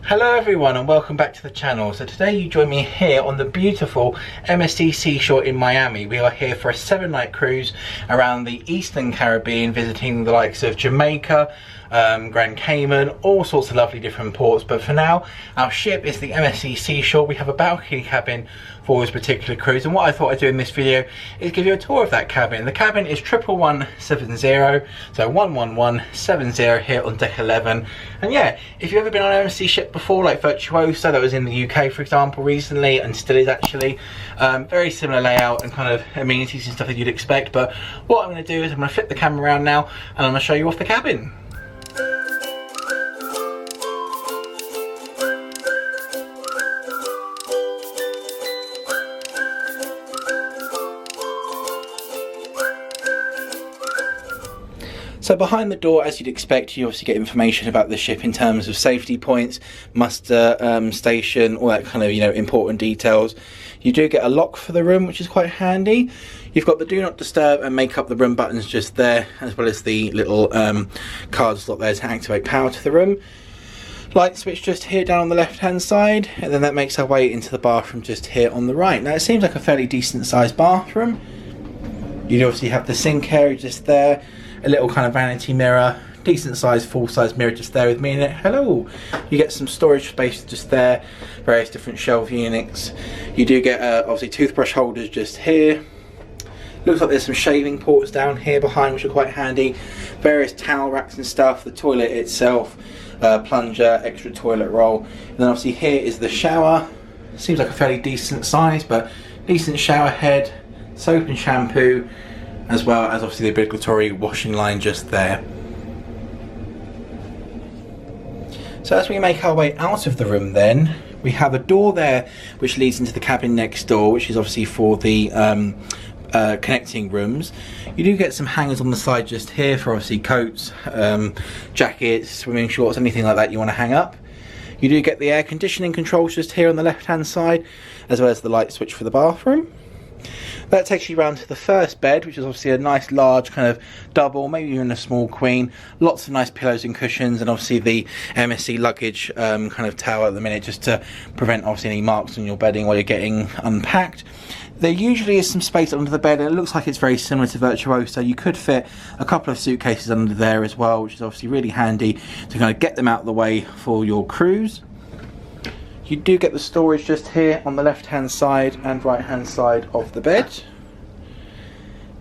Hello everyone and welcome back to the channel. So today you join me here on the beautiful MSC Seashore in Miami. We are here for a 7-night cruise around the Eastern Caribbean, visiting the likes of Jamaica, Grand Cayman, all sorts of lovely different ports. But for now, our ship is the MSC Seashore. We have a balcony cabin for this particular cruise, and what I thought I'd do in this video is give you a tour of that cabin. The cabin is 11170, so 11170 here on deck 11. And yeah, if you've ever been on an MSC ship before, like Virtuosa that was in the UK for example recently, and still is actually, very similar layout and kind of amenities and stuff that you'd expect. But what I'm going to do is I'm going to flip the camera around now and I'm going to show you off the cabin. So behind the door, as you'd expect, you obviously get information about the ship in terms of safety points, muster station, all that kind of, important details. You do get a lock for the room, which is quite handy. You've got the do not disturb and make up the room buttons just there, as well as the little card slot there to activate power to the room. Light switch just here down on the left hand side, and then that makes our way into the bathroom just here on the right. Now it seems like a fairly decent sized bathroom. You obviously have the sink area just there, a little kind of vanity mirror, decent sized full size mirror just there with me in it. Hello! You get some storage space just there, various different shelf units. You do get obviously toothbrush holders just here. Looks like there's some shaving ports down here behind, which are quite handy. Various towel racks and stuff, the toilet itself, plunger, extra toilet roll. And then obviously here is the shower. Seems like a fairly decent size, but decent shower head, soap and shampoo, as well as obviously the obligatory washing line just there. So as we make our way out of the room then, we have a door there which leads into the cabin next door, which is obviously for the connecting rooms. You do get some hangers on the side just here for obviously coats, jackets, swimming shorts, anything like that you want to hang up. You do get the air conditioning controls just here on the left hand side, as well as the light switch for the bathroom. That takes you round to the first bed, which is obviously a nice large kind of double, maybe even a small queen. Lots of nice pillows and cushions, and obviously the MSC luggage kind of tower at the minute, just to prevent obviously any marks on your bedding while you're getting unpacked. There usually is some space under the bed, and it looks like it's very similar to Virtuosa. You could fit a couple of suitcases under there as well, which is obviously really handy to kind of get them out of the way for your cruise. You do get the storage just here on the left hand side and right hand side of the bed.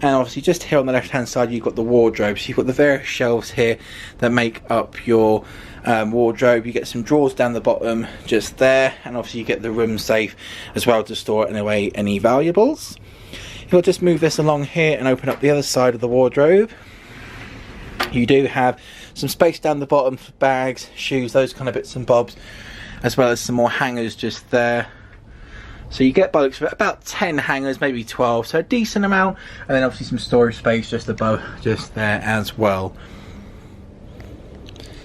And obviously just here on the left hand side you've got the wardrobe. So you've got the various shelves here that make up your wardrobe. You get some drawers down the bottom just there, and obviously you get the room safe as well to store away any valuables. If you'll just move this along here and open up the other side of the wardrobe, you do have some space down the bottom for bags, shoes, those kind of bits and bobs, as well as some more hangers just there. So you get by the looks of it about 10 hangers, maybe 12, so a decent amount, and then obviously some storage space just above just there as well.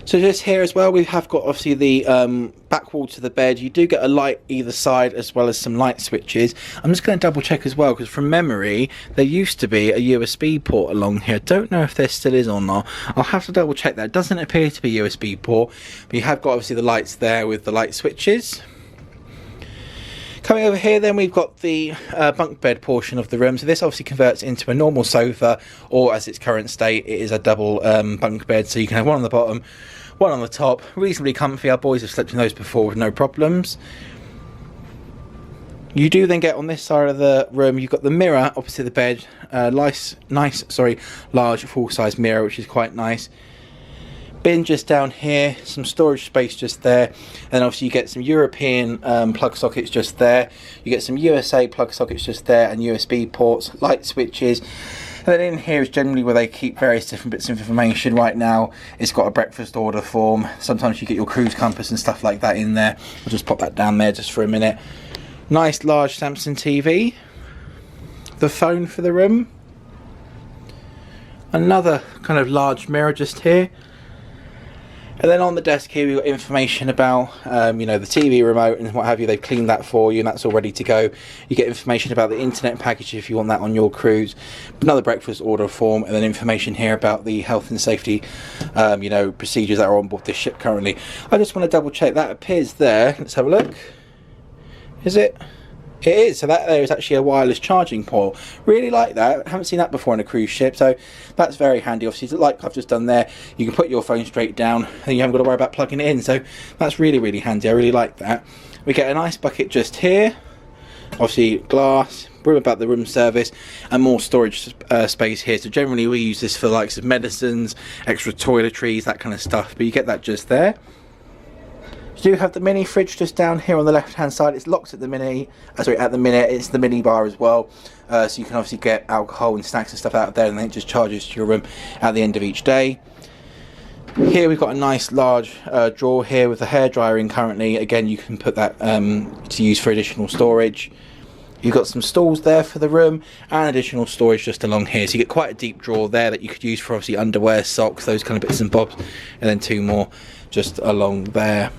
So just here as well we have got obviously the back wall to the bed. You do get a light either side as well as some light switches. I'm just going to double check as well, because from memory there used to be a USB port along here. Don't know if there still is or not. I'll have to double check that. It doesn't appear to be a USB port, but you have got obviously the lights there with the light switches. Coming over here then we've got the bunk bed portion of the room. So this obviously converts into a normal sofa, or as its current state it is a double bunk bed, so you can have one on the bottom, one on the top. Reasonably comfy. Our boys have slept in those before with no problems. You do then get on this side of the room, you've got the mirror opposite the bed, large full-size mirror, which is quite nice. Bin just down here, some storage space just there, and obviously you get some European plug sockets just there. You get some USA plug sockets just there, and USB ports, light switches. And then in here is generally where they keep various different bits of information. Right now it's got a breakfast order form. Sometimes you get your cruise compass and stuff like that in there. I'll just pop that down there just for a minute. Nice large Samsung TV. The phone for the room. Another kind of large mirror just here. And then on the desk here we've got information about you know, the TV remote and what have you. They've cleaned that for you and that's all ready to go. You get information about the internet package if you want that on your cruise, another breakfast order form, and then information here about the health and safety you know, procedures that are on board this ship currently. I just want to double check that appears there. Let's have a look. Is it? It is. So that there is actually a wireless charging port. Really like that. I haven't seen that before on a cruise ship, so that's very handy. Obviously, like I've just done there, you can put your phone straight down and you haven't got to worry about plugging it in, so that's really handy. I really like that. We get an ice bucket just here, obviously glass, room about the room service, and more storage space here. So generally we use this for likes of medicines, extra toiletries, that kind of stuff, but you get that just there. You do have the mini fridge just down here on the left hand side. It's locked at the minute, it's the mini bar as well, so you can obviously get alcohol and snacks and stuff out of there, and then it just charges to your room at the end of each day. Here we've got a nice large drawer here with a hairdryer in currently. Again, you can put that to use for additional storage. You've got some stalls there for the room and additional storage just along here, so you get quite a deep drawer there that you could use for obviously underwear, socks, those kind of bits and bobs, and then two more just along there.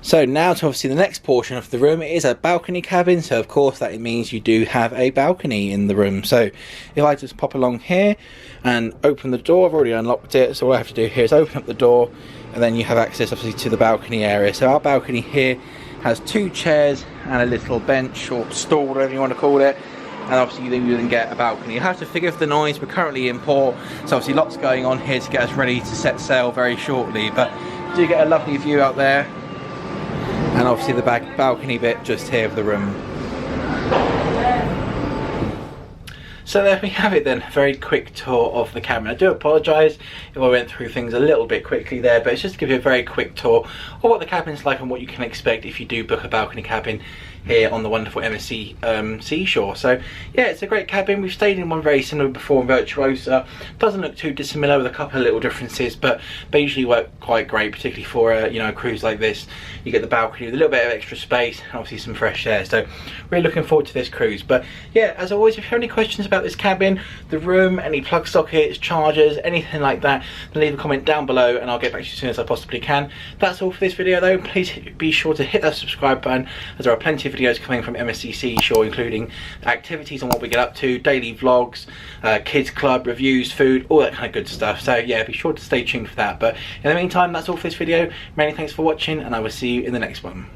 So now to obviously the next portion of the room. It is a balcony cabin, so of course that means you do have a balcony in the room. So if I just pop along here and open the door, I've already unlocked it, so all I have to do here is open up the door and then you have access obviously to the balcony area. So our balcony here has two chairs and a little bench or stool, whatever you want to call it, and obviously you then get a balcony. You have to forgive the noise, we're currently in port, so obviously lots going on here to get us ready to set sail very shortly, but you do get a lovely view out there. And obviously the balcony bit just here of the room. So there we have it then, a very quick tour of the cabin. I do apologise if I went through things a little bit quickly there, but it's just to give you a very quick tour of what the cabin's like and what you can expect if you do book a balcony cabin here on the wonderful MSC Seashore. So yeah, it's a great cabin. We've stayed in one very similar before in Virtuosa. Doesn't look too dissimilar with a couple of little differences, but they usually work quite great, particularly for you know, a cruise like this. You get the balcony with a little bit of extra space and obviously some fresh air, so really looking forward to this cruise. But yeah, as always, if you have any questions about this cabin, the room, any plug sockets, chargers, anything like that, then leave a comment down below and I'll get back to you as soon as I possibly can. That's all for this video though. Please be sure to hit that subscribe button, as there are plenty of videos coming from MSC Seashore, including activities on what we get up to, daily vlogs, kids club, reviews, food, all that kind of good stuff. So yeah, be sure to stay tuned for that. But in the meantime, that's all for this video. Many thanks for watching and I will see you in the next one.